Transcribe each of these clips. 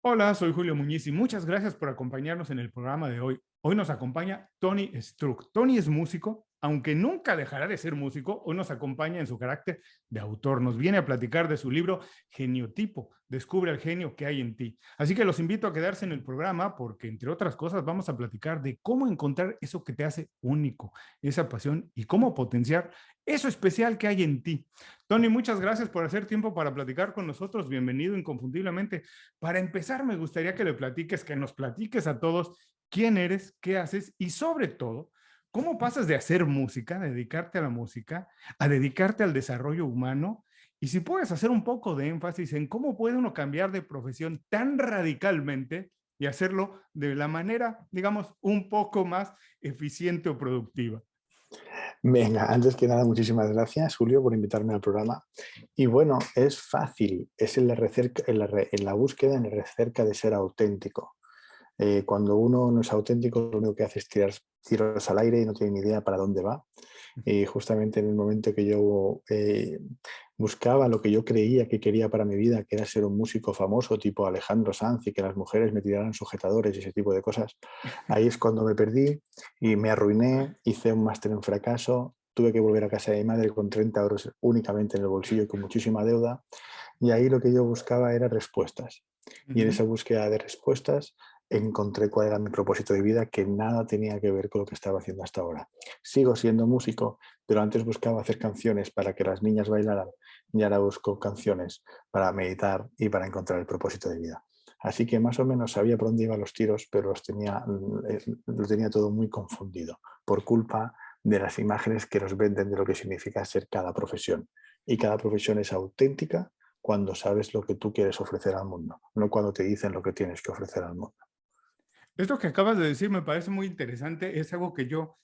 Hola, soy Julio Muñiz y muchas gracias por acompañarnos en el programa de hoy. Hoy nos acompaña Tony Struck. Tony es músico, aunque nunca dejará de ser músico. Hoy nos acompaña en su carácter de autor. Nos viene a platicar de su libro Geniotipo, Descubre al genio que hay en ti. Así que los invito a quedarse en el programa porque, entre otras cosas, vamos a platicar de cómo encontrar eso que te hace único, esa pasión y cómo potenciar eso especial que hay en ti. Tony, muchas gracias por hacer tiempo para platicar con nosotros. Bienvenido inconfundiblemente. Para empezar, me gustaría que le platiques, que nos platiques a todos quién eres, qué haces y sobre todo, cómo pasas de hacer música, de dedicarte a la música, a dedicarte al desarrollo humano. Y si puedes hacer un poco de énfasis en cómo puede uno cambiar de profesión tan radicalmente y hacerlo de la manera, digamos, un poco más eficiente o productiva. Venga, antes que nada, muchísimas gracias, Julio, por invitarme al programa. Y bueno, es fácil, es en la búsqueda, en la recerca de ser auténtico. Cuando uno no es auténtico, lo único que hace es tirar tiros al aire y no tiene ni idea para dónde va. Y justamente en el momento que yo buscaba lo que yo creía que quería para mi vida, que era ser un músico famoso tipo Alejandro Sanz y que las mujeres me tiraran sujetadores y ese tipo de cosas, ahí es cuando me perdí y me arruiné, hice un máster en fracaso, tuve que volver a casa de mi madre con 30 euros únicamente en el bolsillo y con muchísima deuda. Y ahí lo que yo buscaba era respuestas. Uh Y en -huh. esa búsqueda de respuestas encontré cuál era mi propósito de vida, que nada tenía que ver con lo que estaba haciendo hasta ahora. Sigo siendo músico, pero antes buscaba hacer canciones para que las niñas bailaran y ahora busco canciones para meditar y para encontrar el propósito de vida. Así que más o menos sabía por dónde iban los tiros, pero lo tenía todo muy confundido por culpa de las imágenes que nos venden de lo que significa ser cada profesión. Y cada profesión es auténtica cuando sabes lo que tú quieres ofrecer al mundo, no cuando te dicen lo que tienes que ofrecer al mundo. Esto que acabas de decir me parece muy interesante. Es algo que yo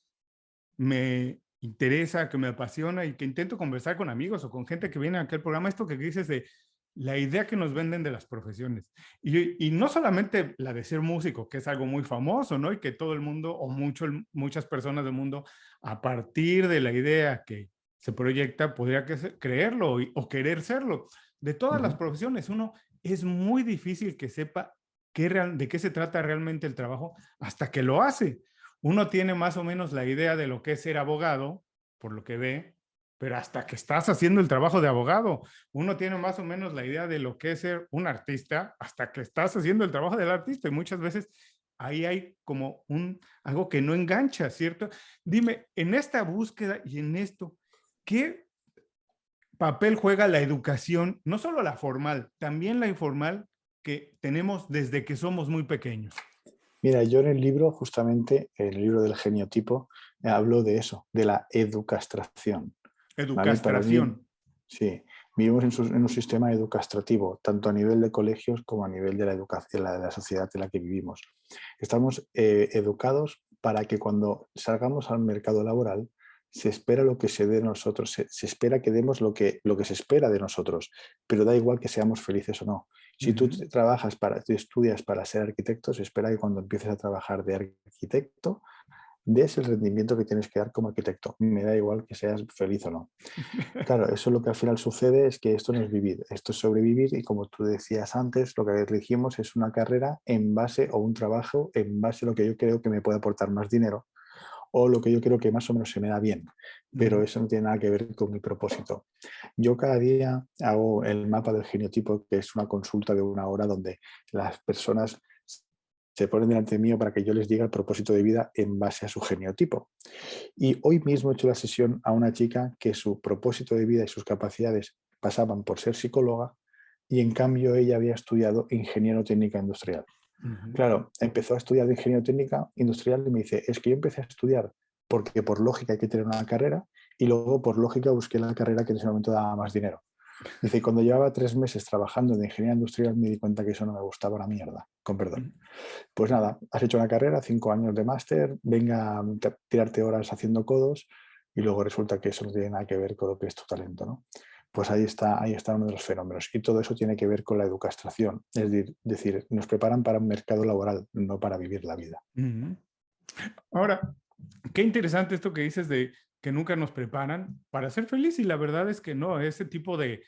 me interesa, que me apasiona y que intento conversar con amigos o con gente que viene a aquel programa, esto que dices de la idea que nos venden de las profesiones. Y no solamente la de ser músico, que es algo muy famoso, ¿no? Y que todo el mundo o muchas personas del mundo, a partir de la idea que se proyecta, podría creerlo o querer serlo. De todas las Ujú. profesiones, uno es muy difícil que sepa de qué se trata realmente el trabajo hasta que lo hace. Uno tiene más o menos la idea de lo que es ser abogado, por lo que ve, pero hasta que estás haciendo el trabajo de abogado. Uno tiene más o menos la idea de lo que es ser un artista hasta que estás haciendo el trabajo del artista y muchas veces ahí hay como algo que no engancha, ¿cierto? Dime, en esta búsqueda y en esto, ¿qué papel juega la educación, no solo la formal, también la informal que tenemos desde que somos muy pequeños? Mira, yo en el libro, justamente, en el libro del geniotipo, hablo de eso, de la educastración, ¿vale? Para mí, Educastración. sí, vivimos en un sistema educastrativo, tanto a nivel de colegios como a nivel de la educación, de la sociedad en la que vivimos. Estamos educados para que cuando salgamos al mercado laboral se espera lo que se dé de nosotros, se espera que demos lo que se espera de nosotros, pero da igual que seamos felices o no. Uh Si tú -huh. tú estudias para ser arquitecto, se espera que cuando empieces a trabajar de arquitecto des el rendimiento que tienes que dar como arquitecto. Me da igual que seas feliz o no. Claro, eso lo que al final sucede es que esto no es vivir, esto es sobrevivir y como tú decías antes, lo que elegimos es una carrera en base o un trabajo en base a lo que yo creo que me puede aportar más dinero o lo que yo creo que más o menos se me da bien, Uh pero -huh. eso no tiene nada que ver con mi propósito. Yo cada día hago el mapa del geniotipo, que es una consulta de una hora donde las personas se ponen delante mío para que yo les diga el propósito de vida en base a su geniotipo. Y hoy mismo he hecho la sesión a una chica que su propósito de vida y sus capacidades pasaban por ser psicóloga y en cambio ella había estudiado ingeniero técnica industrial. Uh -huh. Claro, empezó a estudiar de ingeniero técnica industrial y me dice, es que yo empecé a estudiar porque por lógica hay que tener una carrera y luego por lógica busqué la carrera que en ese momento daba más dinero. Dice, cuando llevaba 3 meses trabajando de ingeniería industrial me di cuenta que eso no me gustaba una mierda, con perdón. Pues nada, has hecho una carrera, 5 años de máster, venga a tirarte horas haciendo codos y luego resulta que eso no tiene nada que ver con lo que es tu talento, ¿no? Pues ahí está uno de los fenómenos. Y todo eso tiene que ver con la educastración, es decir, nos preparan para un mercado laboral, no para vivir la vida. Uh -huh. Ahora, qué interesante esto que dices de que nunca nos preparan para ser feliz y la verdad es que no, ese tipo de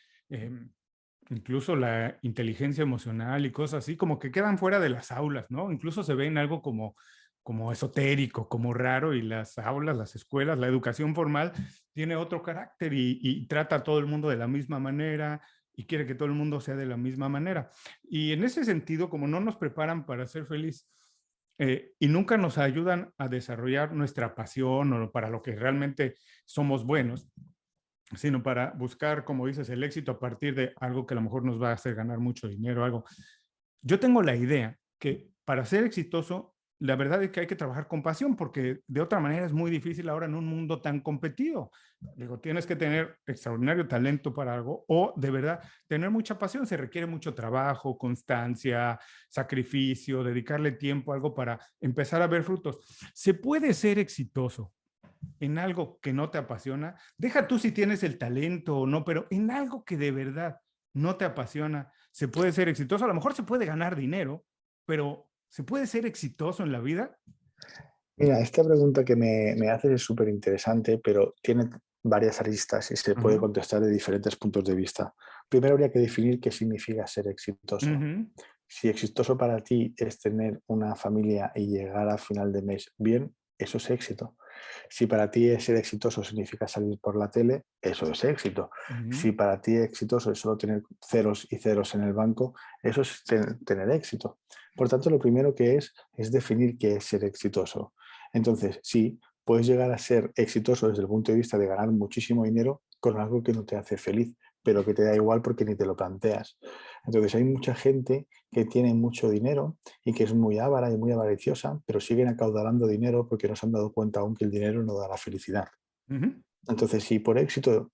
Incluso la inteligencia emocional y cosas así, como que quedan fuera de las aulas, ¿no? Incluso se ven algo como esotérico, como raro, y las aulas, las escuelas, la educación formal tiene otro carácter y trata a todo el mundo de la misma manera y quiere que todo el mundo sea de la misma manera. Y en ese sentido, como no nos preparan para ser feliz y nunca nos ayudan a desarrollar nuestra pasión o para lo que realmente somos buenos, sino para buscar, como dices, el éxito a partir de algo que a lo mejor nos va a hacer ganar mucho dinero, algo. Yo tengo la idea que para ser exitoso, la verdad es que hay que trabajar con pasión, porque de otra manera es muy difícil ahora en un mundo tan competido. Digo, tienes que tener extraordinario talento para algo o de verdad tener mucha pasión. Se requiere mucho trabajo, constancia, sacrificio, dedicarle tiempo a algo para empezar a ver frutos. Se puede ser exitoso en algo que no te apasiona, deja tú si tienes el talento o no, pero en algo que de verdad no te apasiona, se puede ser exitoso. A lo mejor se puede ganar dinero, pero ¿se puede ser exitoso en la vida? Mira, esta pregunta que me haces es súper interesante, pero tiene varias aristas y se puede Ajá. contestar de diferentes puntos de vista. Primero habría que definir qué significa ser exitoso. Ujú. Si exitoso para ti es tener una familia y llegar a final de mes bien, eso es éxito. Si para ti ser exitoso significa salir por la tele, eso es éxito. Ujú. Si para ti exitoso es solo tener ceros y ceros en el banco, eso es tener éxito. Por tanto, lo primero que es definir qué es ser exitoso. Entonces, sí, puedes llegar a ser exitoso desde el punto de vista de ganar muchísimo dinero con algo que no te hace feliz, pero que te da igual porque ni te lo planteas. Entonces, hay mucha gente que tiene mucho dinero y que es muy avara y muy avariciosa, pero siguen acaudalando dinero porque no se han dado cuenta aún que el dinero no da la felicidad. Ujú. Entonces, si por éxito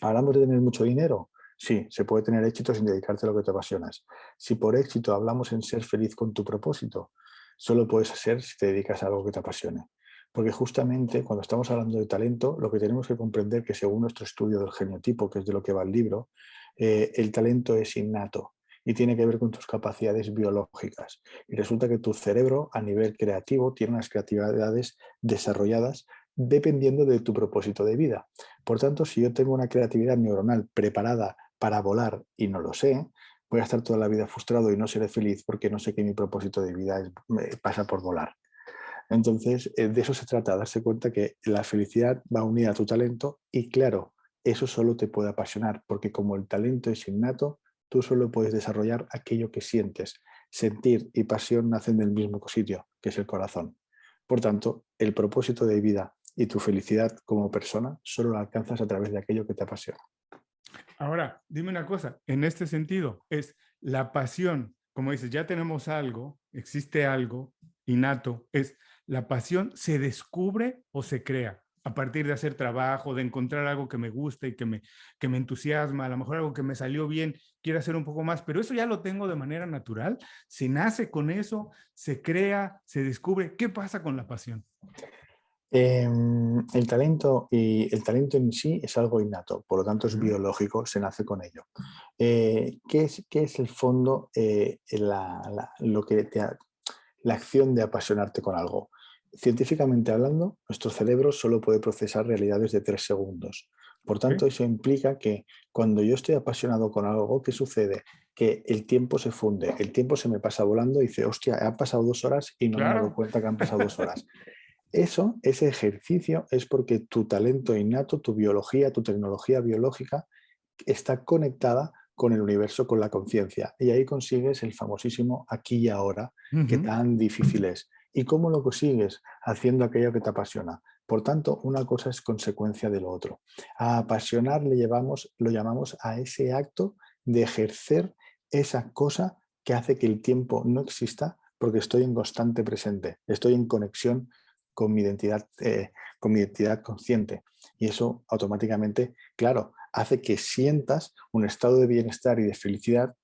hablamos de tener mucho dinero, sí, se puede tener éxito sin dedicarte a lo que te apasionas. Si por éxito hablamos en ser feliz con tu propósito, solo puedes ser si te dedicas a algo que te apasione. Porque justamente cuando estamos hablando de talento, lo que tenemos que comprender que según nuestro estudio del genotipo, que es de lo que va el libro, el talento es innato y tiene que ver con tus capacidades biológicas. Y resulta que tu cerebro a nivel creativo tiene unas creatividades desarrolladas dependiendo de tu propósito de vida. Por tanto, si yo tengo una creatividad neuronal preparada para volar y no lo sé, voy a estar toda la vida frustrado y no seré feliz porque no sé que mi propósito de vida pasa por volar. Entonces, de eso se trata, darse cuenta que la felicidad va unida a tu talento y claro, eso solo te puede apasionar porque como el talento es innato, tú solo puedes desarrollar aquello que sientes. Sentir y pasión nacen del mismo sitio, que es el corazón. Por tanto, el propósito de vida y tu felicidad como persona solo la alcanzas a través de aquello que te apasiona. Ahora, dime una cosa, en este sentido, es la pasión, como dices, ya tenemos algo, existe algo innato, es la pasión se descubre o se crea a partir de hacer trabajo, de encontrar algo que me gusta y que me entusiasma, a lo mejor algo que me salió bien, quiero hacer un poco más, pero eso ya lo tengo de manera natural, se nace con eso, se crea, se descubre. ¿Qué pasa con la pasión? El talento y el talento en sí es algo innato, por lo tanto es Ujú. biológico, se nace con ello. ¿Qué es el fondo, lo que la acción de apasionarte con algo? Científicamente hablando, nuestro cerebro solo puede procesar realidades de 3 segundos. Por ¿Ok? tanto, eso implica que cuando yo estoy apasionado con algo, ¿qué sucede? Que el tiempo se funde, el tiempo se me pasa volando y dice, hostia, han pasado 2 horas y no me he dado Claro. cuenta que han pasado 2 horas. Eso, ese ejercicio es porque tu talento innato, tu biología, tu tecnología biológica está conectada con el universo, con la conciencia. Y ahí consigues el famosísimo aquí y ahora, que Ujú. tan difícil es. ¿Y cómo lo consigues? Haciendo aquello que te apasiona. Por tanto, una cosa es consecuencia de lo otro. A apasionar lo llamamos a ese acto de ejercer esa cosa que hace que el tiempo no exista porque estoy en constante presente, estoy en conexión con mi identidad consciente. Y eso automáticamente, claro, hace que sientas un estado de bienestar y de felicidad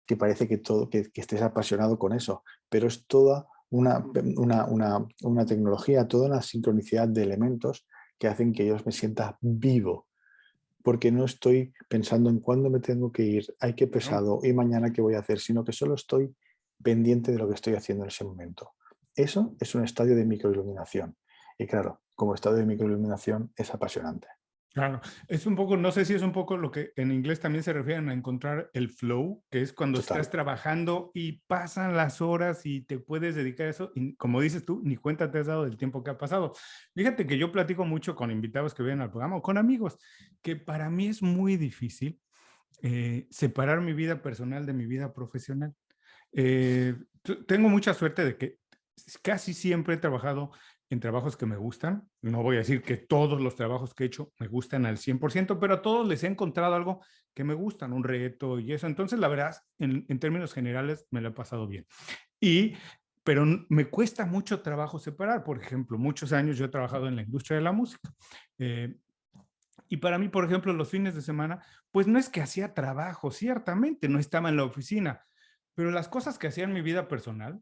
que parece que estés apasionado con eso, pero es toda una tecnología, toda una sincronicidad de elementos que hacen que yo me sienta vivo, porque no estoy pensando en cuándo me tengo que ir, ay, qué Claro. pesado, y mañana qué voy a hacer, sino que solo estoy pendiente de lo que estoy haciendo en ese momento. Eso es un estadio de microiluminación. Y claro, como estado de microiluminación es apasionante. Claro, es un poco, no sé si es un poco lo que en inglés también se refieren a encontrar el flow, que es cuando Total. estás trabajando y pasan las horas y te puedes dedicar a eso, y como dices tú, ni cuenta te has dado del tiempo que ha pasado. Fíjate que yo platico mucho con invitados que vienen al programa o con amigos, que para mí es muy difícil separar mi vida personal de mi vida profesional. Tengo mucha suerte de que casi siempre he trabajado en trabajos que me gustan. No voy a decir que todos los trabajos que he hecho me gustan al 100%, pero a todos les he encontrado algo que me gustan, un reto y eso. Entonces, la verdad, en términos generales, me lo he pasado bien. Y, pero me cuesta mucho trabajo separar. Por ejemplo, muchos años yo he trabajado en la industria de la música. Eh, y para mí, por ejemplo, los fines de semana, pues no es que hacía trabajo, ciertamente, no estaba en la oficina, pero las cosas que hacía en mi vida personal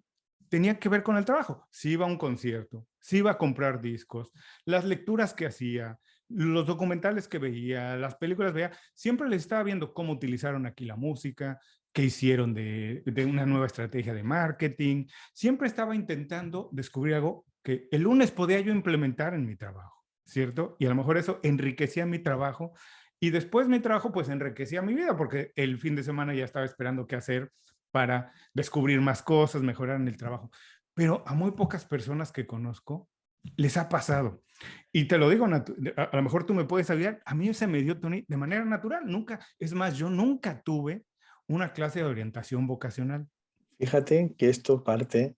tenían que ver con el trabajo. Si iba a un concierto, si iba a comprar discos, las lecturas que hacía, los documentales que veía, las películas veía, siempre les estaba viendo cómo utilizaron aquí la música, qué hicieron de una nueva estrategia de marketing. Siempre estaba intentando descubrir algo que el lunes podía yo implementar en mi trabajo, ¿cierto? Y a lo mejor eso enriquecía mi trabajo y después mi trabajo pues enriquecía mi vida porque el fin de semana ya estaba esperando qué hacer para descubrir más cosas, mejorar en el trabajo. Pero a muy pocas personas que conozco les ha pasado. Y te lo digo, a lo mejor tú me puedes ayudar. A mí se me dio, Tony, de manera natural. Nunca, es más, yo nunca tuve una clase de orientación vocacional. Fíjate que esto parte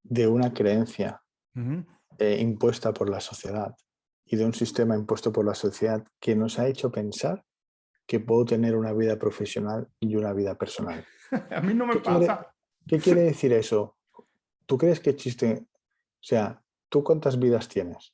de una creencia Uh -huh. impuesta por la sociedad y de un sistema impuesto por la sociedad que nos ha hecho pensar que puedo tener una vida profesional y una vida personal. A mí no me ¿Qué quiere, pasa. qué quiere decir eso? ¿Tú crees que existe? O sea, ¿tú cuántas vidas tienes?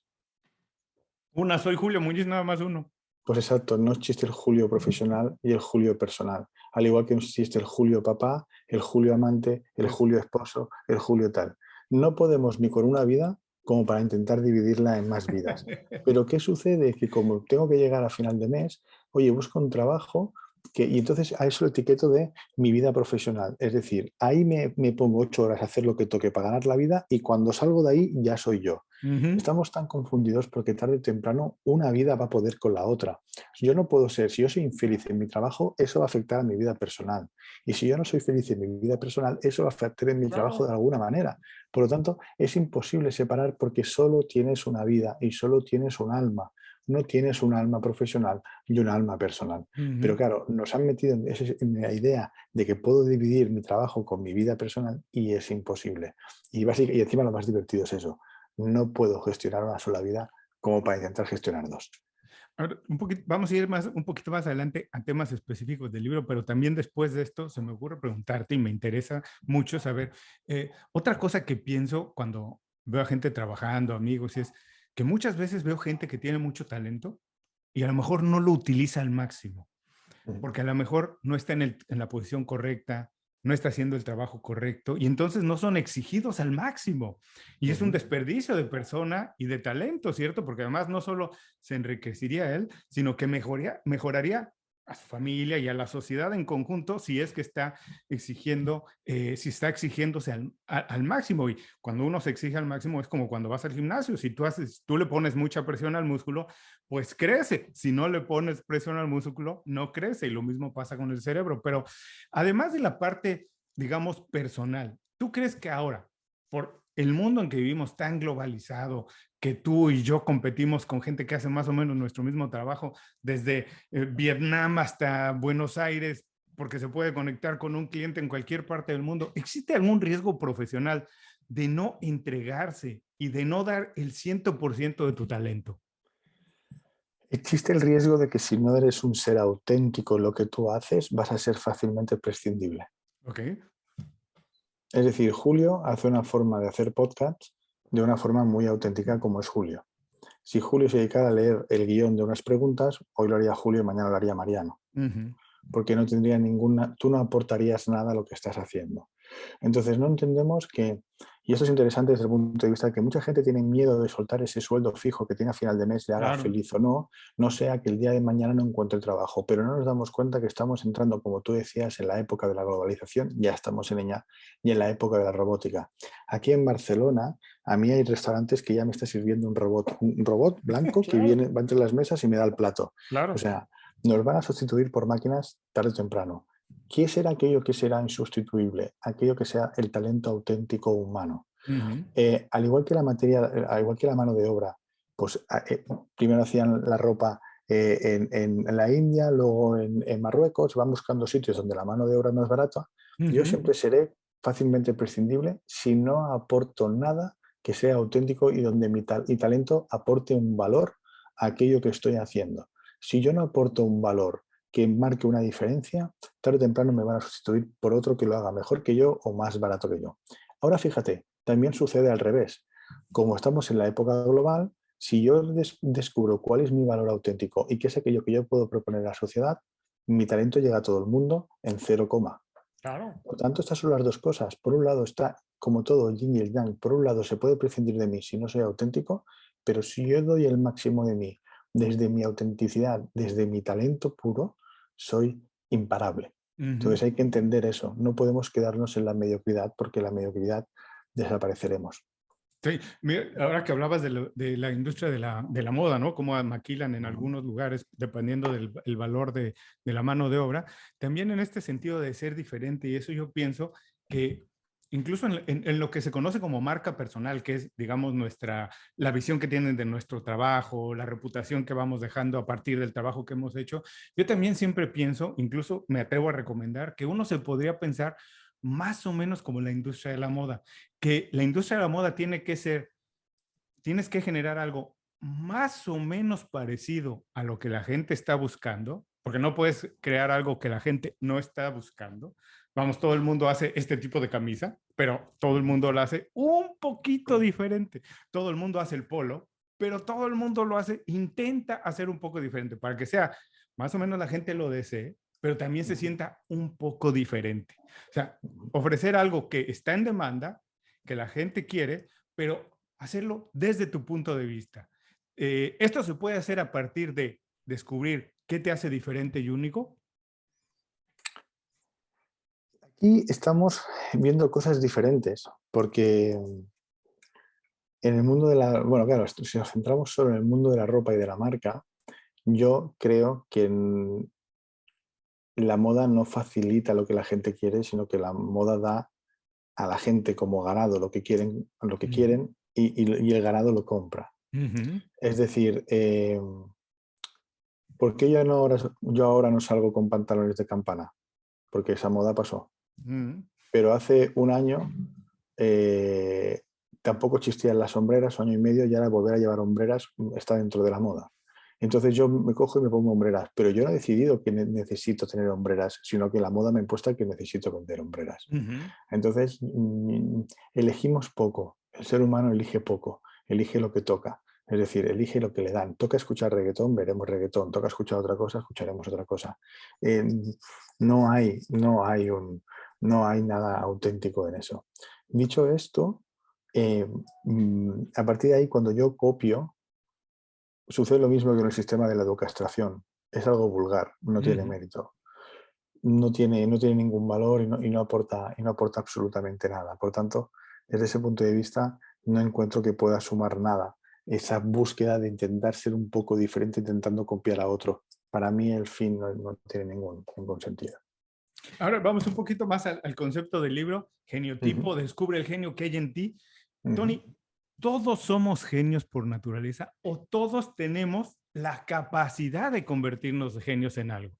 Una, soy Julio Muñiz, nada más uno. Pues exacto, no existe el Julio profesional y el Julio personal. Al igual que no existe el Julio papá, el Julio amante, el Eso. Julio esposo, el Julio tal. No podemos ni con una vida como para intentar dividirla en más vidas. Pero ¿qué sucede? Que como tengo que llegar a final de mes, oye, busco un trabajo y entonces a eso lo etiqueto de mi vida profesional. Es decir, ahí me pongo 8 horas a hacer lo que toque para ganar la vida y cuando salgo de ahí ya soy yo. Uh -huh. Estamos tan confundidos porque tarde o temprano una vida va a poder con la otra. Yo no puedo ser, si yo soy infeliz en mi trabajo, eso va a afectar a mi vida personal. Y si yo no soy feliz en mi vida personal, eso va a afectar en mi trabajo Claro. de alguna manera. Por lo tanto, es imposible separar porque solo tienes una vida y solo tienes un alma. No tienes un alma profesional y un alma personal. Uh Pero -huh. claro, nos han metido en la idea de que puedo dividir mi trabajo con mi vida personal y es imposible. Y encima lo más divertido es eso. No puedo gestionar una sola vida como para intentar gestionar dos. Ahora, vamos a ir un poquito más adelante a temas específicos del libro, pero también después de esto se me ocurre preguntarte y me interesa mucho saber, otra cosa que pienso cuando veo a gente trabajando, amigos, es que muchas veces veo gente que tiene mucho talento y a lo mejor no lo utiliza al máximo porque a lo mejor no está en la posición correcta, no está haciendo el trabajo correcto y entonces no son exigidos al máximo. Y es un desperdicio de persona y de talento, ¿cierto? Porque además no solo se enriquecería él, sino que mejoraría a su familia y a la sociedad en conjunto si es que está exigiendo, si está exigiéndose al máximo. Y cuando uno se exige al máximo es como cuando vas al gimnasio. Si tú le pones mucha presión al músculo, pues crece. Si no le pones presión al músculo, no crece. Y lo mismo pasa con el cerebro. Pero además de la parte, digamos, personal, ¿tú crees que ahora, por el mundo en que vivimos tan globalizado, que tú y yo competimos con gente que hace más o menos nuestro mismo trabajo, desde Vietnam hasta Buenos Aires, porque se puede conectar con un cliente en cualquier parte del mundo, ¿existe algún riesgo profesional de no entregarse y de no dar el 100% de tu talento? Existe el riesgo de que si no eres un ser auténtico en lo que tú haces, vas a ser fácilmente prescindible. Ok. Es decir, Julio hace una forma de hacer podcasts de una forma muy auténtica como es Julio. Si Julio se dedicara a leer el guión de unas preguntas, hoy lo haría Julio y mañana lo haría Mariano. Porque no tendría ninguna, tú no aportarías nada a lo que estás haciendo. Entonces no entendemos que, Y esto es interesante desde el punto de vista de que mucha gente tiene miedo de soltar ese sueldo fijo que tiene a final de mes, le haga Claro, feliz o no, no sea que el día de mañana no encuentre trabajo. Pero no nos damos cuenta que estamos entrando, como tú decías, en la época de la globalización, ya estamos en ella, y en la época de la robótica. Aquí en Barcelona, a mí hay restaurantes que ya me está sirviendo un robot blanco que claro, viene, va entre las mesas y me da el plato. O claro. sea, nos van a sustituir por máquinas tarde o temprano. ¿Qué será aquello que será insustituible? Aquello que sea el talento auténtico humano. Ujú, Al igual que la materia, al igual que la mano de obra, pues primero hacían la ropa en la India, luego en Marruecos, van buscando sitios donde la mano de obra es más barata. Yo ujú, siempre seré fácilmente prescindible si no aporto nada que sea auténtico y donde mi talento aporte un valor a aquello que estoy haciendo. Si yo no aporto un valor que marque una diferencia, tarde o temprano me van a sustituir por otro que lo haga mejor que yo o más barato que yo. Ahora fíjate, también sucede al revés. Como estamos en la época global, si yo descubro cuál es mi valor auténtico y qué es aquello que yo puedo proponer a la sociedad, mi talento llega a todo el mundo en cero coma. claro. Por tanto, estas son las dos cosas. Por un lado está, como todo, el yin y el yang. Por un lado, se puede prescindir de mí si no soy auténtico, pero si yo doy el máximo de mí, desde mi autenticidad, desde mi talento puro, soy imparable. Ujú. Entonces hay que entender eso. No podemos quedarnos en la mediocridad porque la mediocridad desapareceremos. Sí, mira, ahora que hablabas de la industria de la moda, ¿no? Cómo maquilan en Ujú. algunos lugares, dependiendo del el valor de la mano de obra, también en este sentido de ser diferente, y eso yo pienso que incluso en lo que se conoce como marca personal, que es, digamos, la visión que tienen de nuestro trabajo, la reputación que vamos dejando a partir del trabajo que hemos hecho, yo también siempre pienso, incluso me atrevo a recomendar, que uno se podría pensar más o menos como la industria de la moda, que la industria de la moda tiene que ser, tienes que generar algo más o menos parecido a lo que la gente está buscando, porque no puedes crear algo que la gente no está buscando. Vamos, todo el mundo hace este tipo de camisa, pero todo el mundo lo hace un poquito diferente. Todo el mundo hace el polo, pero todo el mundo lo hace, intenta hacer un poco diferente para que sea más o menos la gente lo desee, pero también se Ujú. sienta un poco diferente. O sea, Ujú. ofrecer algo que está en demanda, que la gente quiere, pero hacerlo desde tu punto de vista. Esto se puede hacer a partir de descubrir qué te hace diferente y único. Y estamos viendo cosas diferentes, porque en el mundo de la, bueno, claro, si nos centramos solo en el mundo de la ropa y de la marca, yo creo que la moda no facilita lo que la gente quiere, sino que la moda da a la gente como ganado lo que Ujú, quieren y el ganado lo compra. ujú, Es decir, ¿por qué yo ahora no salgo con pantalones de campana? Porque esa moda pasó. ujú, Pero hace un año eh, tampoco existían las sombreras, año y medio, y ahora volver a llevar hombreras está dentro de la moda. Entonces yo me cojo y me pongo hombreras, pero yo no he decidido que necesito tener hombreras, sino que la moda me ha impuesto que necesito vender hombreras. ujú, Entonces elegimos poco, el ser humano elige poco, elige lo que toca, es decir, elige lo que le dan. Toca escuchar reggaetón, veremos reggaetón, toca escuchar otra cosa, escucharemos otra cosa. Eh, no hay nada auténtico en eso. Dicho esto, a partir de ahí, cuando yo copio, sucede lo mismo que en el sistema de la educación. Es algo vulgar, no tiene ujú. mérito. No tiene ningún valor y no aporta absolutamente nada. Por tanto, desde ese punto de vista, no encuentro que pueda sumar nada. Esa búsqueda de intentar ser un poco diferente, intentando copiar a otro. Para mí el fin no tiene ningún sentido. Ahora vamos un poquito más al concepto del libro, Ujú, geniotipo, descubre el genio que hay en ti. ujú. Tony, ¿todos somos genios por naturaleza o todos tenemos la capacidad de convertirnos de genios en algo?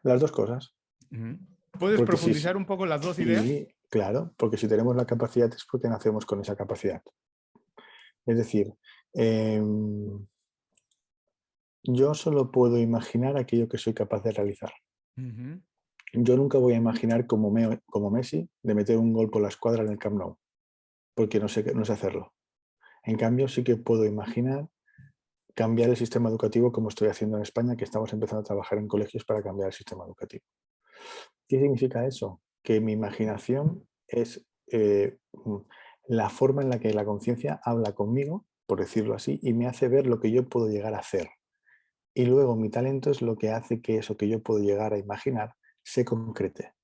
Las dos cosas. Ujú. ¿Puedes Porque sí, profundizar un poco las dos ideas? sí, claro, porque si tenemos la capacidad es porque nacemos con esa capacidad. Es decir, em, yo solo puedo imaginar aquello que soy capaz de realizar. Ujú, Yo nunca voy a imaginar como Messi de meter un gol por la escuadra en el Camp Nou, porque no sé hacerlo. En cambio, sí que puedo imaginar cambiar el sistema educativo como estoy haciendo en España, que estamos empezando a trabajar en colegios para cambiar el sistema educativo. ¿Qué significa eso? Que mi imaginación es la forma en la que la conciencia habla conmigo, por decirlo así, y me hace ver lo que yo puedo llegar a hacer. Y luego mi talento es lo que hace que eso que yo puedo llegar a imaginar se concrete.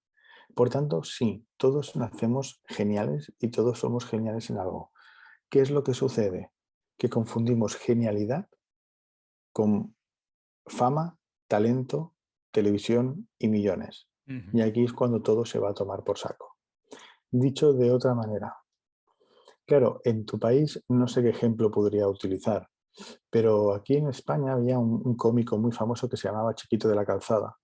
Por tanto, sí, todos nacemos geniales y todos somos geniales en algo. ¿Qué es lo que sucede? Que confundimos genialidad con fama, talento, televisión y millones. Ujú. Y aquí es cuando todo se va a tomar por saco. Dicho de otra manera, claro, en tu país no sé qué ejemplo podría utilizar, pero aquí en España había un cómico muy famoso que se llamaba Chiquito de la Calzada.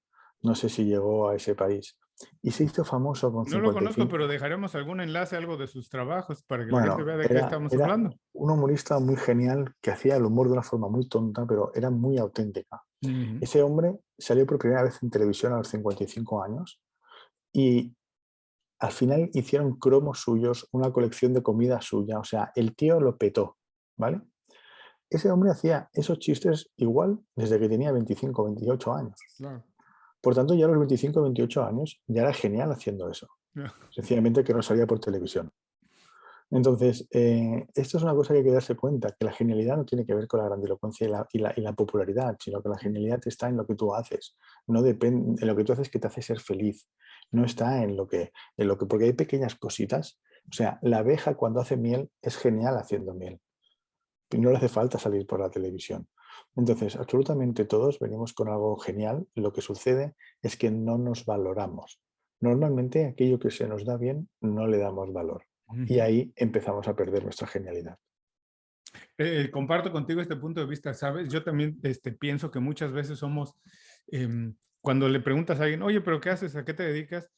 No sé si llegó a ese país. Y se hizo famoso con No lo conozco, 55. pero dejaremos algún enlace, algo de sus trabajos para que la gente Bueno, vea de qué estamos era hablando. un humorista muy genial que hacía el humor de una forma muy tonta, pero era muy auténtica. Ujú. Ese hombre salió por primera vez en televisión a los 55 años y al final hicieron cromos suyos, una colección de comida suya. O sea, el tío lo petó, ¿vale? Ese hombre hacía esos chistes igual desde que tenía 25, 28 años. Claro. Por tanto, ya a los 25, 28 años ya era genial haciendo eso. Sencillamente que no salía por televisión. Entonces, esto es una cosa que hay que darse cuenta, que la genialidad no tiene que ver con la grandilocuencia y la popularidad, sino que la genialidad está en lo que tú haces, no depende en lo que tú haces que te hace ser feliz, no está en lo que, porque hay pequeñas cositas, o sea, la abeja cuando hace miel es genial haciendo miel, y no le hace falta salir por la televisión. Entonces, absolutamente todos venimos con algo genial, lo que sucede es que no nos valoramos. Normalmente aquello que se nos da bien no le damos valor. Y Ujú. ahí empezamos a perder nuestra genialidad. Comparto contigo este punto de vista, ¿sabes? Yo también pienso que muchas veces somos, cuando le preguntas a alguien, oye, pero ¿qué haces? ¿A qué te dedicas?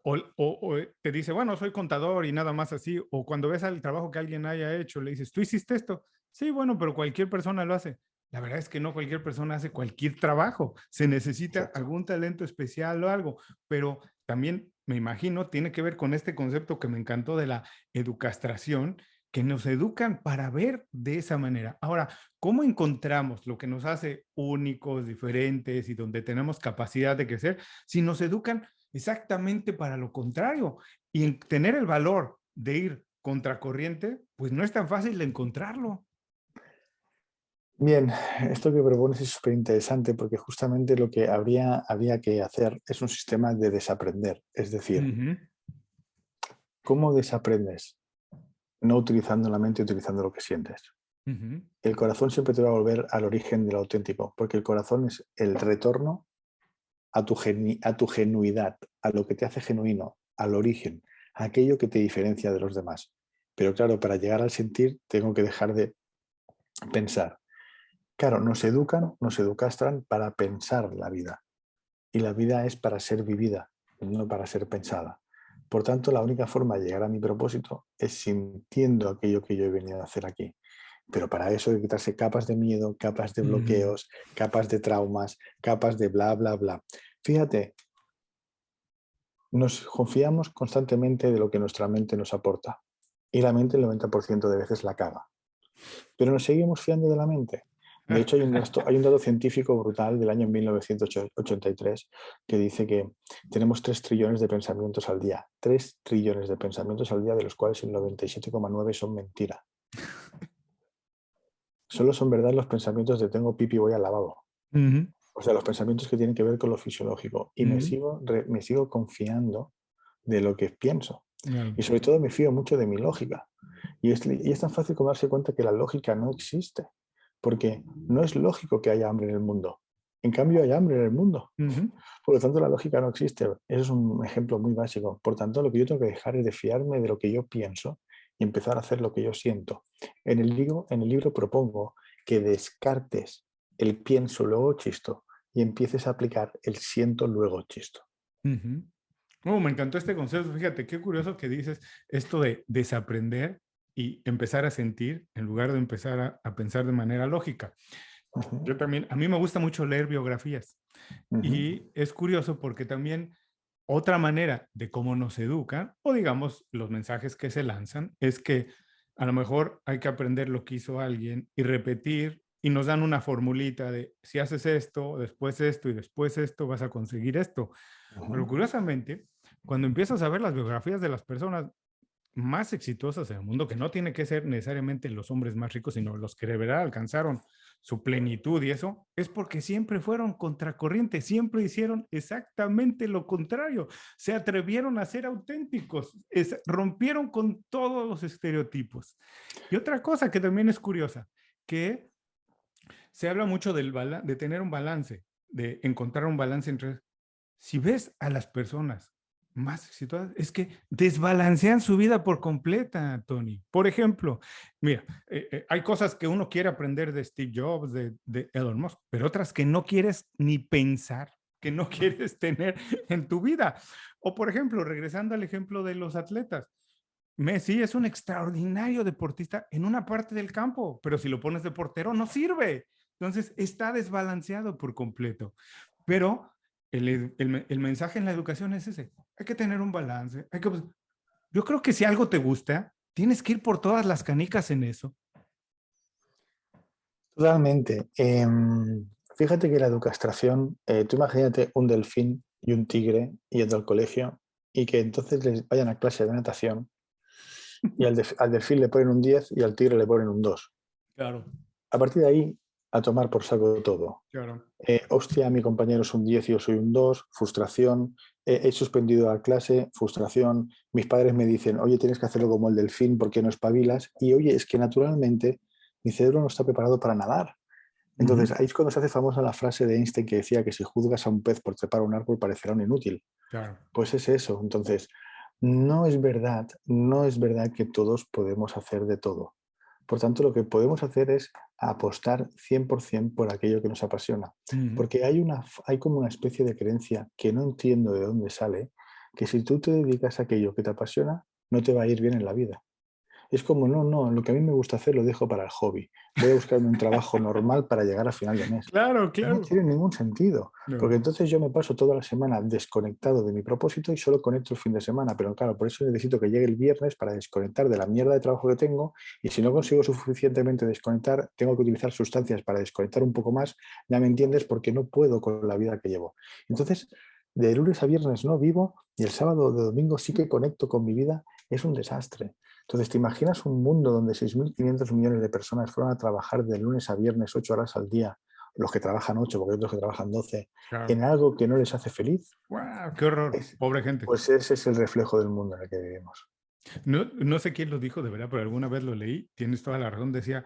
O te dice, bueno, soy contador y nada más así. O cuando ves el trabajo que alguien haya hecho, le dices, ¿tú hiciste esto? Sí, bueno, pero cualquier persona lo hace. La verdad es que no cualquier persona hace cualquier trabajo. Se necesita Exacto. algún talento especial o algo, pero también me imagino tiene que ver con este concepto que me encantó de la educastración, que nos educan para ver de esa manera. Ahora, ¿cómo encontramos lo que nos hace únicos, diferentes y donde tenemos capacidad de crecer si nos educan exactamente para lo contrario? Y en tener el valor de ir contracorriente, pues no es tan fácil de encontrarlo. Bien, esto que propones es súper interesante porque justamente lo que habría que hacer es un sistema de desaprender. Es decir, Ujú, ¿cómo desaprendes? No utilizando la mente, utilizando lo que sientes. ujú, El corazón siempre te va a volver al origen del auténtico, porque el corazón es el retorno a tu genuidad, a lo que te hace genuino, al origen, a aquello que te diferencia de los demás. Pero claro, para llegar al sentir tengo que dejar de pensar. Claro, nos educastran para pensar la vida. Y la vida es para ser vivida, no para ser pensada. Por tanto, la única forma de llegar a mi propósito es sintiendo aquello que yo he venido a hacer aquí. Pero para eso hay que quitarse capas de miedo, capas de ujú, bloqueos, capas de traumas, capas de bla, bla, bla. Fíjate, nos confiamos constantemente de lo que nuestra mente nos aporta. Y la mente el 90% de veces la caga. Pero nos seguimos fiando de la mente. De hecho, hay un dato científico brutal del año 1983 que dice que tenemos 3 trillones de pensamientos al día. 3 trillones de pensamientos al día, de los cuales el 97,9 son mentira. Solo son verdad los pensamientos de tengo pipi, voy al lavabo. ujú, O sea, los pensamientos que tienen que ver con lo fisiológico. Y me ujú. sigo, me sigo confiando de lo que pienso. Claro. Y sobre todo me fío mucho de mi lógica. Y es tan fácil como darse cuenta que la lógica no existe. Porque no es lógico que haya hambre en el mundo. En cambio, hay hambre en el mundo. Ujú, Por lo tanto, la lógica no existe. Eso es un ejemplo muy básico. Por tanto, lo que yo tengo que dejar es de fiarme de lo que yo pienso y empezar a hacer lo que yo siento. En el libro propongo que descartes el pienso, luego chisto y empieces a aplicar el siento, luego chisto. ujú. Oh, me encantó este concepto. Fíjate, qué curioso que dices esto de desaprender y empezar a sentir en lugar de empezar a pensar de manera lógica. Ujú, Yo también, a mí me gusta mucho leer biografías ujú, y es curioso porque también otra manera de cómo nos educan o digamos los mensajes que se lanzan es que a lo mejor hay que aprender lo que hizo alguien y repetir y nos dan una formulita de si haces esto y después esto vas a conseguir esto. ujú. Pero curiosamente, cuando empiezas a ver las biografías de las personas, más exitosas en el mundo, que no tiene que ser necesariamente los hombres más ricos, sino los que de verdad alcanzaron su plenitud y eso, es porque siempre fueron contracorriente, siempre hicieron exactamente lo contrario, se atrevieron a ser auténticos, rompieron con todos los estereotipos. Y otra cosa que también es curiosa, que se habla mucho de tener un balance, de encontrar un balance entre, si ves a las personas más exitosas, es que desbalancean su vida por completa, Tony. Por ejemplo, mira, hay cosas que uno quiere aprender de Steve Jobs, de Elon Musk, pero otras que no quieres ni pensar, que no quieres tener en tu vida. O por ejemplo, regresando al ejemplo de los atletas, Messi es un extraordinario deportista en una parte del campo, pero si lo pones de portero no sirve. Entonces está desbalanceado por completo. Pero el mensaje en la educación es ese. Hay que tener un balance. Yo creo que si algo te gusta, tienes que ir por todas las canicas en eso. Totalmente. Fíjate que la educación, tú imagínate un delfín y un tigre yendo al colegio y que entonces les vayan a clase de natación y al delfín le ponen un 10 y al tigre le ponen un 2. Claro, A partir de ahí, a tomar por saco todo. claro. Hostia, mi compañero es un 10 y yo soy un 2, frustración, he suspendido la clase, frustración, mis padres me dicen, oye, tienes que hacerlo como el delfín, ¿por qué no espabilas? Y oye, es que naturalmente mi cerebro no está preparado para nadar. Entonces, ahí es cuando se hace famosa la frase de Einstein que decía que si juzgas a un pez por trepar un árbol parecerá un inútil. Claro. Pues es eso. Entonces, no es verdad que todos podemos hacer de todo. Por tanto, lo que podemos hacer es apostar 100% por aquello que nos apasiona. Porque hay como una especie de creencia que no entiendo de dónde sale, que si tú te dedicas a aquello que te apasiona, no te va a ir bien en la vida. Es como, no, no, lo que a mí me gusta hacer lo dejo para el hobby. Voy a buscarme un trabajo normal para llegar a final de mes. Claro, No claro. tiene ningún sentido, porque No. entonces yo me paso toda la semana desconectado de mi propósito y solo conecto el fin de semana. Pero claro, por eso necesito que llegue el viernes para desconectar de la mierda de trabajo que tengo y si no consigo suficientemente desconectar, tengo que utilizar sustancias para desconectar un poco más, ya me entiendes, porque no puedo con la vida que llevo. Entonces, de lunes a viernes no vivo y el sábado o de domingo sí que conecto con mi vida, es un desastre. Entonces, ¿te imaginas un mundo donde 6.500 millones de personas fueran a trabajar de lunes a viernes 8 horas al día, los que trabajan 8, porque hay otros que trabajan 12, Claro. en algo que no les hace feliz? ¡Wow! ¡Qué horror! Pobre gente. Pues ese es el reflejo del mundo en el que vivimos. No, no sé quién lo dijo de verdad, pero alguna vez lo leí. Tienes toda la razón. Decía,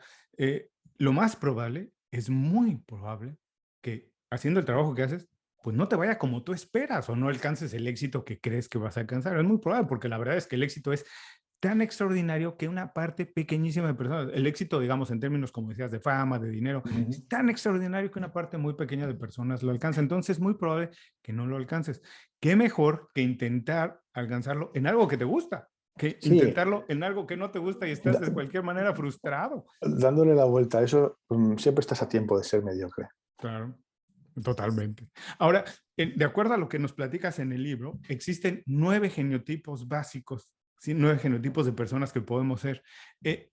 lo más probable, es muy probable que haciendo el trabajo que haces, pues no te vaya como tú esperas o no alcances el éxito que crees que vas a alcanzar. Es muy probable porque la verdad es que el éxito es tan extraordinario que una parte pequeñísima de personas, el éxito, digamos, en términos, como decías, de fama, de dinero, Ujú. es tan extraordinario que una parte muy pequeña de personas lo alcanza. Entonces es muy probable que no lo alcances. ¿Qué mejor que intentar alcanzarlo en algo que te gusta? Que Sí, intentarlo en algo que no te gusta y estás de cualquier manera frustrado. dándole la vuelta a eso, siempre estás a tiempo de ser mediocre. Claro, totalmente. Ahora, de acuerdo a lo que nos platicas en el libro, existen 9 genotipos básicos, ¿sí? 9 genotipos de personas que podemos ser.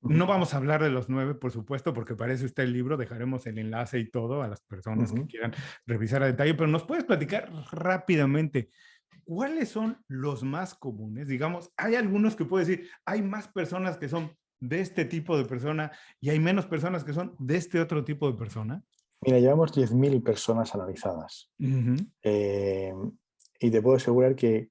No vamos a hablar de los 9, por supuesto, porque para eso está el libro. Dejaremos el enlace y todo a las personas que Ujú. quieran revisar a detalle, pero nos puedes platicar rápidamente. ¿Cuáles son los más comunes? Digamos, hay algunos que puedo decir, hay más personas que son de este tipo de persona y hay menos personas que son de este otro tipo de persona. Mira, llevamos 10.000 personas analizadas Ujú. eh, y te puedo asegurar que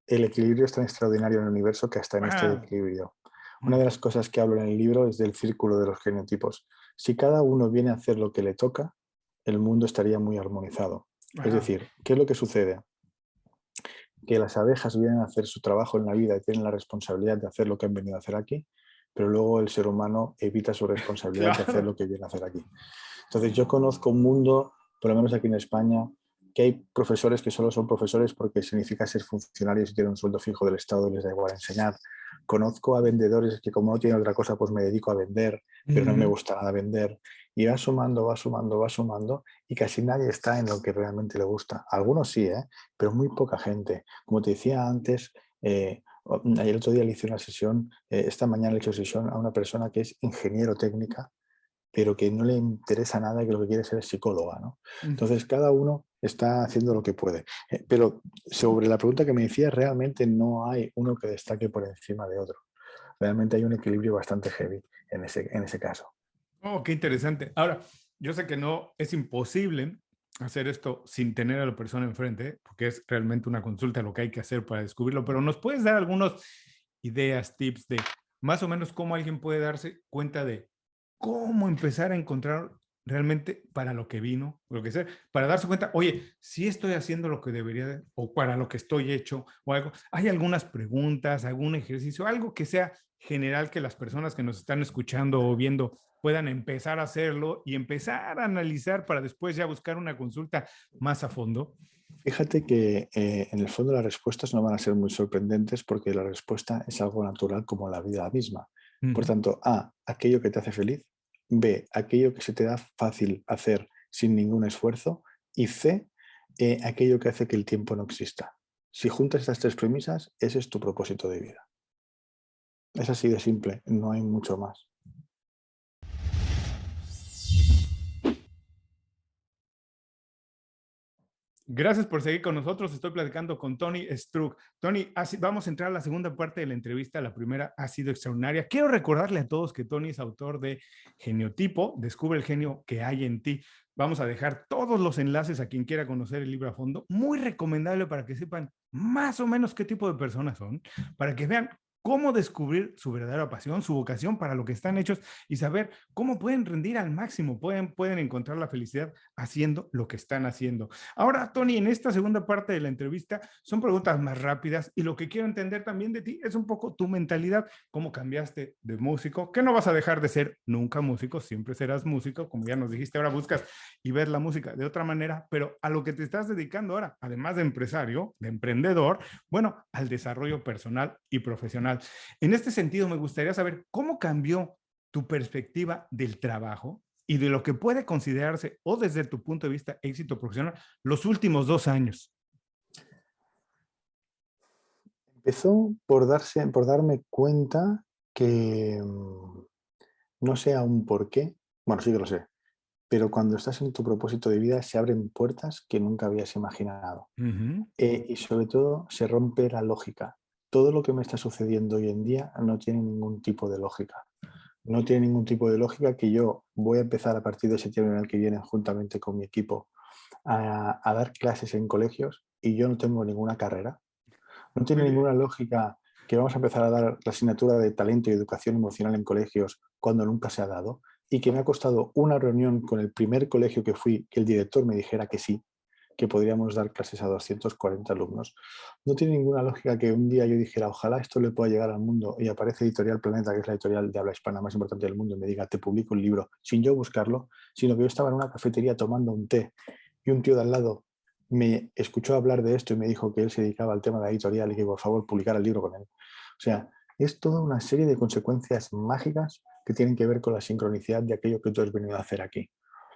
el equilibrio es tan extraordinario en el universo que hasta en este Wow. equilibrio. Una de las cosas que hablo en el libro es del círculo de los genotipos. Si cada uno viene a hacer lo que le toca, el mundo estaría muy armonizado. Es Wow. decir, ¿qué es lo que sucede? Que las abejas vienen a hacer su trabajo en la vida y tienen la responsabilidad de hacer lo que han venido a hacer aquí, pero luego el ser humano evita su responsabilidad de hacer Claro. lo que viene a hacer aquí. Entonces yo conozco un mundo, por lo menos aquí en España, que hay profesores que solo son profesores porque significa ser funcionarios y tienen un sueldo fijo del Estado y les da igual enseñar. Conozco a vendedores que como no tienen otra cosa, pues me dedico a vender, pero no me Ujú. gusta nada vender. Y va sumando, va sumando, va sumando y casi nadie está en lo que realmente le gusta. Algunos sí, pero muy poca gente. Como te decía antes, el otro día le hice una sesión, esta mañana le he hecho sesión a una persona que es ingeniero técnica pero que no le interesa nada y que lo que quiere ser es psicóloga, ¿no? Ujú. Entonces, cada uno está haciendo lo que puede. Pero sobre la pregunta que me decías, realmente no hay uno que destaque por encima de otro. Realmente hay un equilibrio bastante heavy en ese caso. Oh, qué interesante. Ahora, yo sé que no es imposible hacer esto sin tener a la persona enfrente, porque es realmente una consulta lo que hay que hacer para descubrirlo, pero ¿nos puedes dar algunas ideas, tips de más o menos cómo alguien puede darse cuenta de cómo empezar a encontrar realmente para lo que vino, lo que sea, para darse cuenta, oye, si estoy haciendo lo que debería o para lo que estoy hecho o algo? ¿Hay algunas preguntas, algún ejercicio, algo que sea general que las personas que nos están escuchando o viendo puedan empezar a hacerlo y empezar a analizar para después ya buscar una consulta más a fondo? Fíjate que en el fondo las respuestas no van a ser muy sorprendentes porque la respuesta es algo natural como la vida misma. Por Ujú. tanto, A, aquello que te hace feliz; B, aquello que se te da fácil hacer sin ningún esfuerzo; y C, aquello que hace que el tiempo no exista. Si juntas estas tres premisas, ese es tu propósito de vida. Es así de simple, no hay mucho más. Gracias por seguir con nosotros. Estoy platicando con Tony Struck. Tony, vamos a entrar a la segunda parte de la entrevista. La primera ha sido extraordinaria. Quiero recordarle a todos que Tony es autor de Geniotipo, Descubre el genio que hay en ti. Vamos a dejar todos los enlaces a quien quiera conocer el libro a fondo. Muy recomendable para que sepan más o menos qué tipo de personas son, para que vean cómo descubrir su verdadera pasión, su vocación para lo que están hechos y saber cómo pueden rendir al máximo, pueden encontrar la felicidad haciendo lo que están haciendo. Ahora, Tony, en esta segunda parte de la entrevista son preguntas más rápidas y lo que quiero entender también de ti es un poco tu mentalidad, cómo cambiaste de músico, que no vas a dejar de ser nunca músico, siempre serás músico, como ya nos dijiste, ahora buscas y ves la música de otra manera, pero a lo que te estás dedicando ahora, además de empresario, de emprendedor, bueno, al desarrollo personal y profesional. En este sentido, me gustaría saber cómo cambió tu perspectiva del trabajo y de lo que puede considerarse, o desde tu punto de vista, éxito profesional, los últimos 2 años. Empezó por darme cuenta que no sé aún por qué, bueno, sí que lo sé, pero cuando estás en tu propósito de vida se abren puertas que nunca habías imaginado. Uh -huh. Y sobre todo se rompe la lógica. Todo lo que me está sucediendo hoy en día no tiene ningún tipo de lógica. No tiene ningún tipo de lógica que yo voy a empezar a partir de septiembre en el que viene, juntamente con mi equipo, a dar clases en colegios y yo no tengo ninguna carrera. No tiene Muy bien. ninguna lógica que vamos a empezar a dar la asignatura de talento y educación emocional en colegios cuando nunca se ha dado, y que me ha costado una reunión con el primer colegio que fui, que el director me dijera que sí, que podríamos dar clases a 240 alumnos. No tiene ninguna lógica que un día yo dijera, ojalá esto le pueda llegar al mundo, y aparece Editorial Planeta, que es la editorial de habla hispana más importante del mundo, y me diga, te publico un libro, sin yo buscarlo, sino que yo estaba en una cafetería tomando un té y un tío de al lado me escuchó hablar de esto y me dijo que él se dedicaba al tema de la editorial y que por favor publicara el libro con él. O sea, es toda una serie de consecuencias mágicas que tienen que ver con la sincronicidad de aquello que tú has venido a hacer aquí.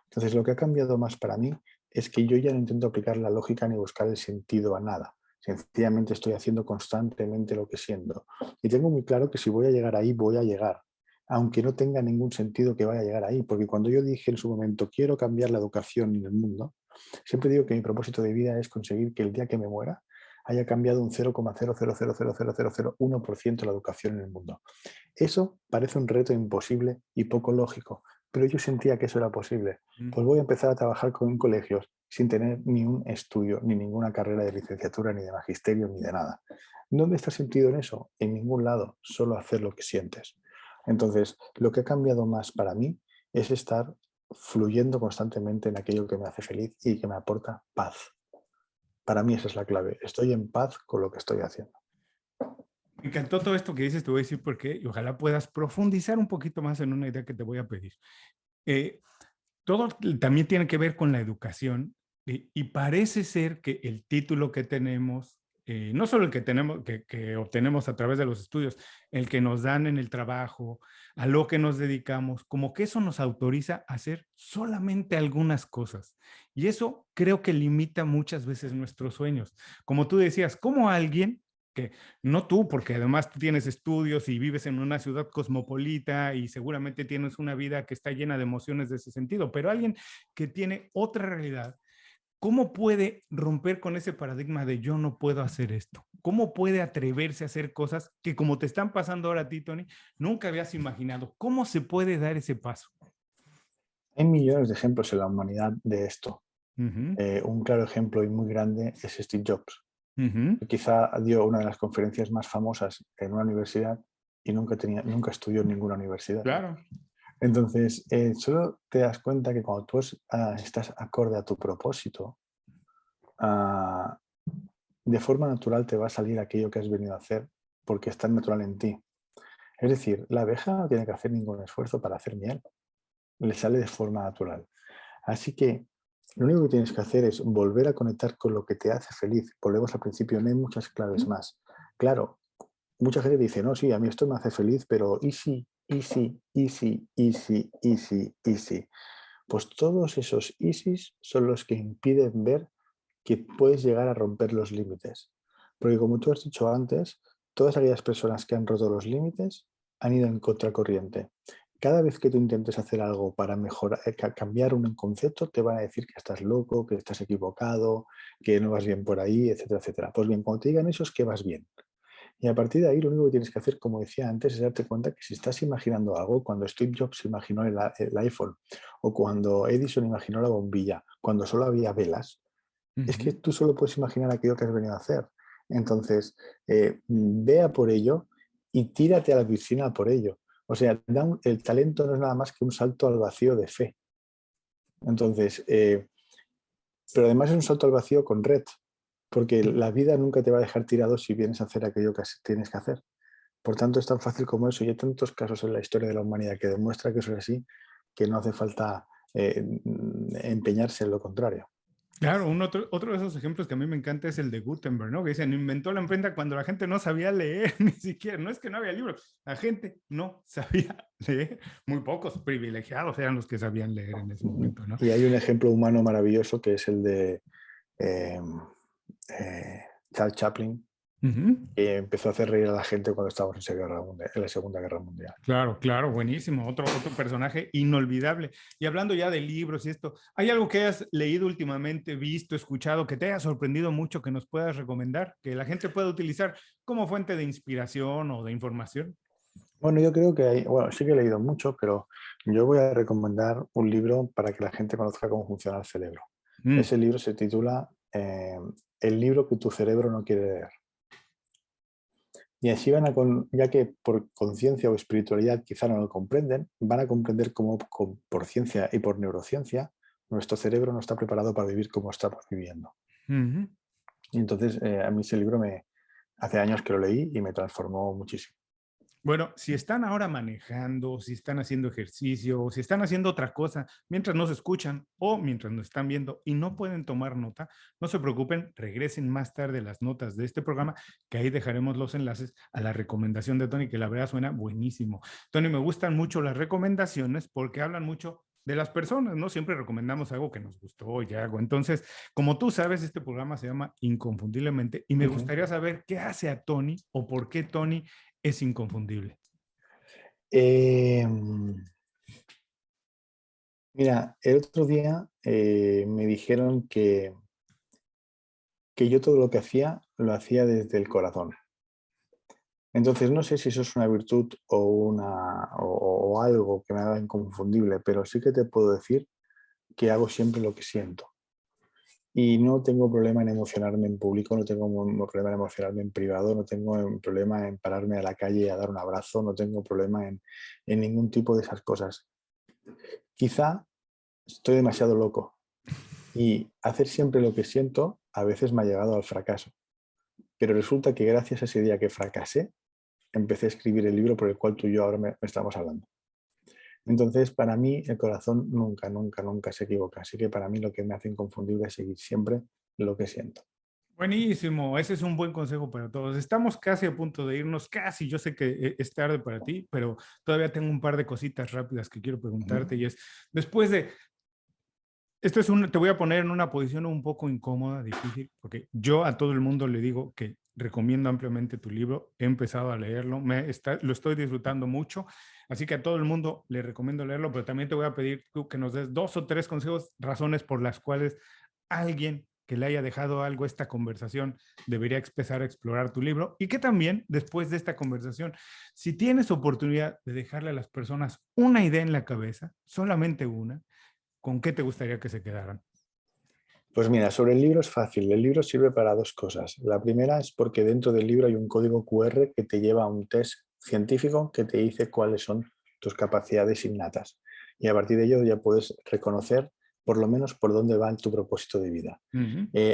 Entonces, lo que ha cambiado más para mí es que yo ya no intento aplicar la lógica ni buscar el sentido a nada. Sencillamente estoy haciendo constantemente lo que siento. Y tengo muy claro que si voy a llegar ahí, voy a llegar, aunque no tenga ningún sentido que vaya a llegar ahí. Porque cuando yo dije en su momento, quiero cambiar la educación en el mundo, siempre digo que mi propósito de vida es conseguir que el día que me muera haya cambiado un 0,0000001% la educación en el mundo. Eso parece un reto imposible y poco lógico, pero yo sentía que eso era posible. Pues voy a empezar a trabajar con colegios sin tener ni un estudio, ni ninguna carrera de licenciatura, ni de magisterio, ni de nada. ¿Dónde está sentido en eso? En ningún lado, solo hacer lo que sientes. Entonces, lo que ha cambiado más para mí es estar fluyendo constantemente en aquello que me hace feliz y que me aporta paz. Para mí esa es la clave. Estoy en paz con lo que estoy haciendo. Me encantó todo esto que dices, te voy a decir por qué, y ojalá puedas profundizar un poquito más en una idea que te voy a pedir. Eh, Todo también tiene que ver con la educación y parece ser que el título que tenemos, no solo el que tenemos, que obtenemos a través de los estudios, el que nos dan en el trabajo, a lo que nos dedicamos, como que eso nos autoriza a hacer solamente algunas cosas. Y eso creo que limita muchas veces nuestros sueños. Como tú decías, como alguien que no tú, porque además tú tienes estudios y vives en una ciudad cosmopolita y seguramente tienes una vida que está llena de emociones de ese sentido, pero alguien que tiene otra realidad ¿Cómo puede romper con ese paradigma de yo no puedo hacer esto? ¿Cómo puede atreverse a hacer cosas que, como te están pasando ahora a ti, Tony, nunca habías imaginado? ¿Cómo se puede dar ese paso? Hay millones de ejemplos en la humanidad de esto. Ujú, Un claro ejemplo y muy grande es Steve Jobs, ujú, que quizá dio una de las conferencias más famosas en una universidad y nunca estudió en ninguna universidad. claro. Entonces, solo te das cuenta que cuando tú estás acorde a tu propósito, ah, de forma natural te va a salir aquello que has venido a hacer porque está natural en ti. Es decir, la abeja no tiene que hacer ningún esfuerzo para hacer miel, le sale de forma natural. Así que lo único que tienes que hacer es volver a conectar con lo que te hace feliz. Volvemos al principio, no hay muchas claves más. Claro, mucha gente dice, no, sí, a mí esto me hace feliz, pero easy, easy, easy, easy, easy, easy. Pues todos esos easys son los que impiden ver que puedes llegar a romper los límites. Porque como tú has dicho antes, todas aquellas personas que han roto los límites han ido en contracorriente. Cada vez que tú intentes hacer algo para mejorar, cambiar un concepto, te van a decir que estás loco, que estás equivocado, que no vas bien por ahí, etcétera, etcétera. Pues bien, cuando te digan eso es que vas bien. Y a partir de ahí, lo único que tienes que hacer, como decía antes, es darte cuenta que si estás imaginando algo, cuando Steve Jobs imaginó el iPhone, o cuando Edison imaginó la bombilla, cuando solo había velas, es que Ujú. tú solo puedes imaginar aquello que has venido a hacer. Entonces, vea por ello y tírate a la piscina por ello. O sea, el talento no es nada más que un salto al vacío de fe. Entonces, pero además es un salto al vacío con red, porque la vida nunca te va a dejar tirado si vienes a hacer aquello que tienes que hacer. Por tanto, es tan fácil como eso. Y hay tantos casos en la historia de la humanidad que demuestra que eso es así, que no hace falta empeñarse en lo contrario. Claro, otro de esos ejemplos que a mí me encanta es el de Gutenberg, ¿no? Que dicen, inventó la imprenta cuando la gente no sabía leer, ni siquiera, no es que no había libros, la gente no sabía leer, muy pocos privilegiados eran los que sabían leer en ese momento, ¿no? Y hay un ejemplo humano maravilloso que es el de eh, eh, Charles Chaplin, Ujú. que empezó a hacer reír a la gente cuando estábamos en la Segunda Guerra Mundial. Claro, claro, buenísimo, otro personaje inolvidable. Y hablando ya de libros y esto, ¿hay algo que hayas leído últimamente, visto, escuchado, que te haya sorprendido mucho, que nos puedas recomendar, que la gente pueda utilizar como fuente de inspiración o de información? Bueno, yo creo que bueno, sí que he leído mucho, pero yo voy a recomendar un libro para que la gente conozca cómo funciona el cerebro. Mm, Ese libro se titula El libro que tu cerebro no quiere leer. Y así ya que por conciencia o espiritualidad quizá no lo comprenden, van a comprender cómo por ciencia y por neurociencia nuestro cerebro no está preparado para vivir como estamos viviendo. ujú. Y entonces a mí ese libro hace años que lo leí y me transformó muchísimo. Bueno, si están ahora manejando, si están haciendo ejercicio, o si están haciendo otra cosa, mientras nos escuchan o mientras nos están viendo y no pueden tomar nota, no se preocupen, regresen más tarde las notas de este programa, que ahí dejaremos los enlaces a la recomendación de Tony, que la verdad suena buenísimo. Tony, me gustan mucho las recomendaciones porque hablan mucho de las personas, ¿no? Siempre recomendamos algo que nos gustó y algo. Entonces, como tú sabes, este programa se llama Inconfundiblemente y me Ujú. gustaría saber qué hace a Tony o por qué Tony es inconfundible. Eh, Mira, el otro día me dijeron que yo todo lo que hacía lo hacía desde el corazón. Entonces no sé si eso es una virtud o algo que me haga inconfundible, pero sí que te puedo decir que hago siempre lo que siento. Y no tengo problema en emocionarme en público, no tengo problema en emocionarme en privado, no tengo problema en pararme a la calle a dar un abrazo, no tengo problema en ningún tipo de esas cosas. Quizá estoy demasiado loco y hacer siempre lo que siento a veces me ha llegado al fracaso. Pero resulta que gracias a ese día que fracasé, empecé a escribir el libro por el cual tú y yo ahora me estamos hablando. Entonces, para mí, el corazón nunca, nunca, nunca se equivoca. Así que para mí lo que me hace inconfundible es seguir siempre lo que siento. Buenísimo, ese es un buen consejo para todos. Estamos casi a punto de irnos, casi. Yo sé que es tarde para ti, pero todavía tengo un par de cositas rápidas que quiero preguntarte y es, después de, te voy a poner en una posición un poco incómoda, difícil, porque yo a todo el mundo le digo que recomiendo ampliamente tu libro, he empezado a leerlo, lo estoy disfrutando mucho, así que a todo el mundo le recomiendo leerlo, pero también te voy a pedir que nos des dos o tres consejos, razones por las cuales alguien que le haya dejado algo esta conversación debería empezar a explorar tu libro y que también después de esta conversación, si tienes oportunidad de dejarle a las personas una idea en la cabeza, solamente una, ¿con qué te gustaría que se quedaran? Pues mira, sobre el libro es fácil. El libro sirve para dos cosas. La primera es porque dentro del libro hay un código QR que te lleva a un test científico que te dice cuáles son tus capacidades innatas. Y a partir de ello ya puedes reconocer por lo menos por dónde va tu propósito de vida.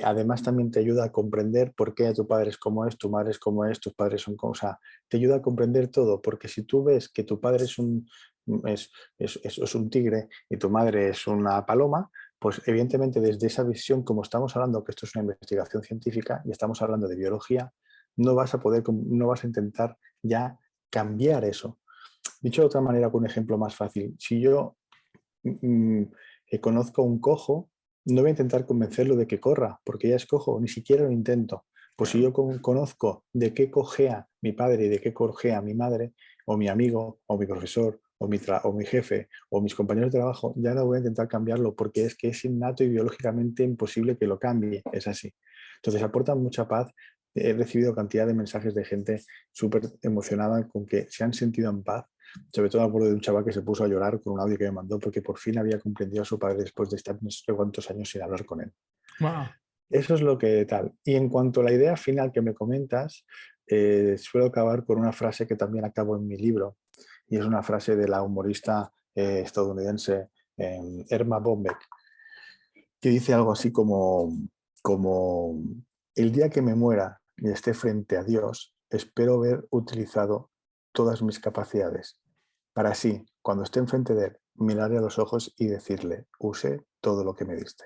Además también te ayuda a comprender por qué tu padre es como es, tu madre es como es, tus padres son como... O sea, te ayuda a comprender todo, porque si tú ves que tu padre es un tigre y tu madre es una paloma, pues evidentemente desde esa visión, como estamos hablando que esto es una investigación científica y estamos hablando de biología, no vas a poder, no vas a intentar ya cambiar eso. Dicho de otra manera, con un ejemplo más fácil, si yo conozco a un cojo, no voy a intentar convencerlo de que corra, porque ya es cojo, ni siquiera lo intento. Pues si yo conozco de qué cojea mi padre y de qué cojea mi madre, o mi amigo, o mi profesor, o mi jefe, o mis compañeros de trabajo, ya no voy a intentar cambiarlo, porque es que es innato y biológicamente imposible que lo cambie, es así. Entonces aporta mucha paz. He recibido cantidad de mensajes de gente súper emocionada con que se han sentido en paz. Sobre todo me acuerdo de un chaval que se puso a llorar con un audio que me mandó porque por fin había comprendido a su padre después de estar no sé cuántos años sin hablar con él. Wow. Eso es lo que tal. Y en cuanto a la idea final que me comentas, suelo acabar con una frase que también acabo en mi libro, y es una frase de la humorista estadounidense Erma Bombeck, que dice algo así como el día que me muera y esté frente a Dios, espero haber utilizado todas mis capacidades para así, cuando esté enfrente de él, mirarle a los ojos y decirle, usé todo lo que me diste.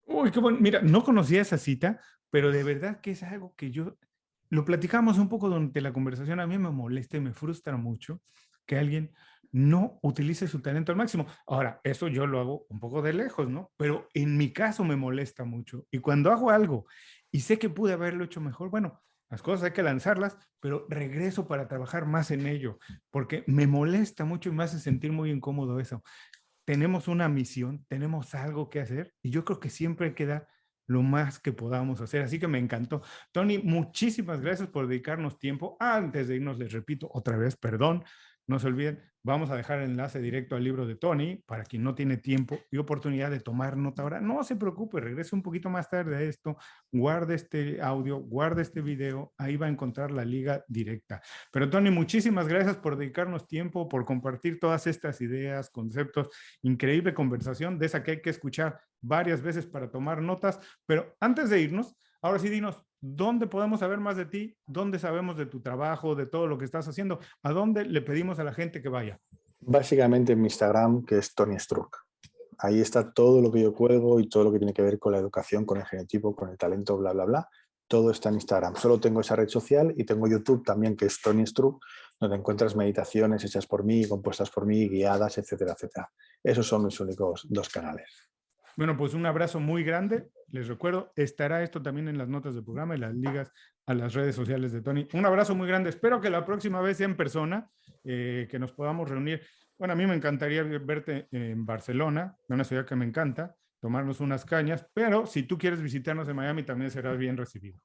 Uy, qué bueno. Mira, no conocía esa cita, pero de verdad que es algo que yo, lo platicamos un poco durante la conversación, a mí me molesta y me frustra mucho que alguien no utilice su talento al máximo. Ahora, eso yo lo hago un poco de lejos, ¿no? Pero en mi caso me molesta mucho. Y cuando hago algo y sé que pude haberlo hecho mejor, bueno, las cosas hay que lanzarlas, pero regreso para trabajar más en ello, porque me molesta mucho y me hace sentir muy incómodo eso. Tenemos una misión, tenemos algo que hacer y yo creo que siempre queda lo más que podamos hacer. Así que me encantó. Tony, muchísimas gracias por dedicarnos tiempo. Antes de irnos, les repito otra vez, perdón, no se olviden, vamos a dejar el enlace directo al libro de Tony para quien no tiene tiempo y oportunidad de tomar nota ahora. No se preocupe, regrese un poquito más tarde a esto, guarde este audio, guarde este video, ahí va a encontrar la liga directa. Pero Tony, muchísimas gracias por dedicarnos tiempo, por compartir todas estas ideas, conceptos, increíble conversación, de esa que hay que escuchar varias veces para tomar notas. Pero antes de irnos, ahora sí dinos, ¿dónde podemos saber más de ti? ¿Dónde sabemos de tu trabajo, de todo lo que estás haciendo? ¿A dónde le pedimos a la gente que vaya? Básicamente en mi Instagram, que es Tony Struck. Ahí está todo lo que yo cuelgo y todo lo que tiene que ver con la educación, con el genotipo, con el talento, bla, bla, bla. Todo está en Instagram. Solo tengo esa red social y tengo YouTube también, que es Tony Struck, donde encuentras meditaciones hechas por mí, compuestas por mí, guiadas, etcétera, etcétera. Esos son mis únicos dos canales. Bueno, pues un abrazo muy grande. Les recuerdo, estará esto también en las notas del programa y las ligas a las redes sociales de Tony. Un abrazo muy grande. Espero que la próxima vez sea en persona, que nos podamos reunir. Bueno, a mí me encantaría verte en Barcelona, una ciudad que me encanta, tomarnos unas cañas, pero si tú quieres visitarnos en Miami, también serás bien recibido.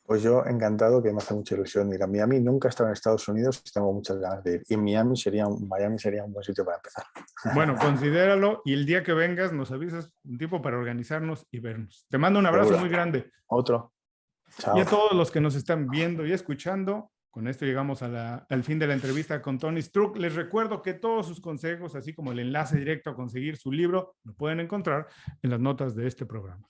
Pues yo encantado, que me hace mucha ilusión ir a Miami. Nunca he estado en Estados Unidos y tengo muchas ganas de ir. Y Miami sería un buen sitio para empezar. Bueno, considéralo y el día que vengas nos avisas un tiempo para organizarnos y vernos. Te mando un abrazo Seguro. muy grande. Otro. Y Chao. a todos los que nos están viendo y escuchando, con esto llegamos al fin de la entrevista con Tony Struck. Les recuerdo que todos sus consejos, así como el enlace directo a conseguir su libro, lo pueden encontrar en las notas de este programa.